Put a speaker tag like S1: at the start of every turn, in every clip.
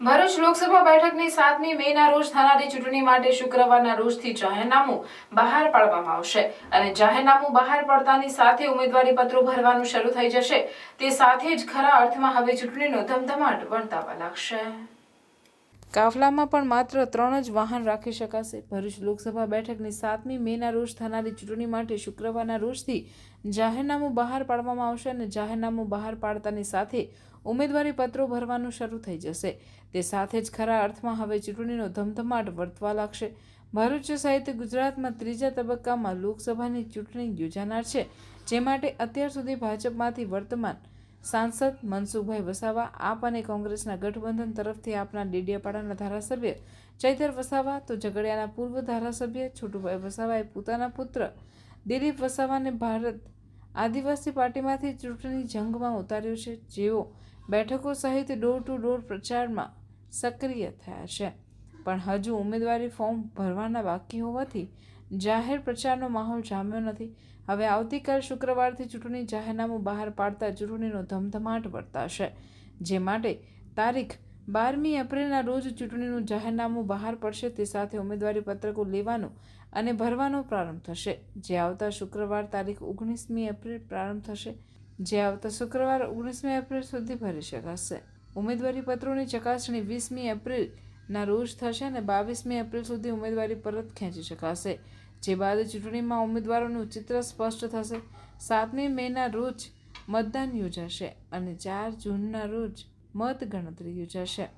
S1: ભરૂચ લોકસભા બેઠકની 7મી મેના રોજ થનારી ચૂંટણી માટે શુક્રવારના રોજથી જાહેરનામું બહાર પાડવામાં આવશે અને જાહેરનામું બહાર પડતાની સાથે ઉમેદવારી પત્રો ભરવાનું શરૂ થઈ જશે। તે સાથે જ ખરા અર્થમાં હવે ચૂંટણીનો ધમધમાટ વર્તાવા લાગશે। કાફલામાં પણ માત્ર 3 જ વાહન રાખી શકાશે। ભરૂચ લોકસભા બેઠકની 7મી મેના રોજ થનારી ચૂંટણી માટે શુક્રવારના રોજથી જાહેરનામું બહાર પાડવામાં આવશે અને જાહેરનામું બહાર પાડતાની સાથે ઉમેદવારી પત્રો ભરવાનું શરૂ થઈ જશે। તે સાથે જ ખરા અર્થમાં હવે ચૂંટણીનો ધમધમાટ વર્તવા લાગશે। ભરૂચ સહિત ગુજરાતમાં 3જા તબક્કામાં લોકસભાની ચૂંટણી યોજાનાર છે, જે માટે અત્યાર સુધી ભાજપમાંથી વર્તમાન સાંસદ મનસુખભાઈ વસાવા, આપ અને કોંગ્રેસના ગઠબંધન તરફથી આપના ડેડિયાપાડાના ધારાસભ્ય ચૈતર વસાવા, તો ઝઘડિયાના પૂર્વ ધારાસભ્ય છોટુભાઈ વસાવાએ પોતાના પુત્ર દિલીપ વસાવાને ભારત આદિવાસી પાર્ટીમાંથી ચૂંટણી જંગમાં ઉતાર્યો છે, જેઓ બેઠકો સહિત ડોર ટુ ડોર પ્રચારમાં સક્રિય થયા છે, પણ હજુ ઉમેદવારી ફોર્મ ભરવાના બાકી હોવાથી જાહેર પ્રચારનો માહોલ જામ્યો નથી। હવે આવતીકાલ શુક્રવારથી ચૂંટણી જાહેરનામું બહાર પાડતા ચૂંટણીનો ધમધમાટ વર્તાશે, જે માટે તારીખ 12મી એપ્રિલના રોજ ચૂંટણીનું જાહેરનામું બહાર પડશે। તે સાથે ઉમેદવારી પત્રકો લેવાનો અને ભરવાનો પ્રારંભ થશે, જે આવતા શુક્રવાર તારીખ 19મી એપ્રિલ પ્રારંભ થશે, જે આવતા શુક્રવાર 19મી એપ્રિલ સુધી ભરી શકાશે। ઉમેદવારી પત્રોની ચકાસણી 20મી એપ્રિલના રોજ થશે અને 22મી એપ્રિલ સુધી ઉમેદવારી પરત ખેંચી શકાશે, જે બાદ ચૂંટણીમાં ઉમેદવારોનું ચિત્ર સ્પષ્ટ થશે। 7મી મેના રોજ મતદાન યોજાશે અને 4 જૂનના રોજ મતગણતરી યોજાશે।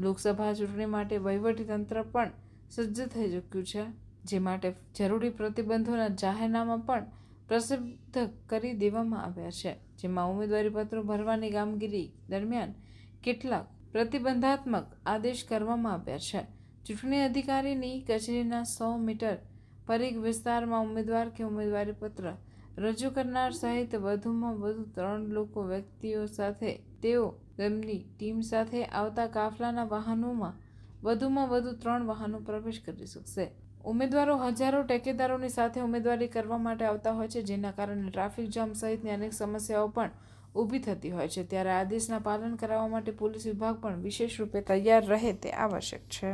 S1: લોકસભા ચૂંટણી માટે વહીવટીતંત્ર પણ સજ્જ થઈ ચૂક્યું છે, જે માટે જરૂરી પ્રતિબંધોના જાહેરનામા પણ પ્રસિદ્ધ કરી દેવામાં આવ્યા છે, જેમાં ઉમેદવારી પત્રો ભરવાની કામગીરી દરમિયાન કેટલાક પ્રતિબંધાત્મક આદેશ કરવામાં આવ્યા છે। ચૂંટણી અધિકારીની કચેરીના 100 મીટર પરિઘ વિસ્તારમાં ઉમેદવાર કે ઉમેદવારી પત્ર રજૂ કરનાર સહિત વધુમાં વધુ 3 વ્યક્તિઓ સાથે તેઓ તેમની ટીમ સાથે આવતા કાફલાના વાહનોમાં વધુમાં વધુ 3 વાહનો પ્રવેશ કરી શકશે। ઉમેદવારો હજારો ટેકેદારોની સાથે ઉમેદવારી કરવા માટે આવતા હોય છે, જેના કારણે ટ્રાફિક જામ સહિતની અનેક સમસ્યાઓ પણ ઊભી થતી હોય છે, ત્યારે આદેશના પાલન કરાવવા માટે પોલીસ વિભાગ પણ વિશેષ રૂપે તૈયાર રહે તે આવશ્યક છે।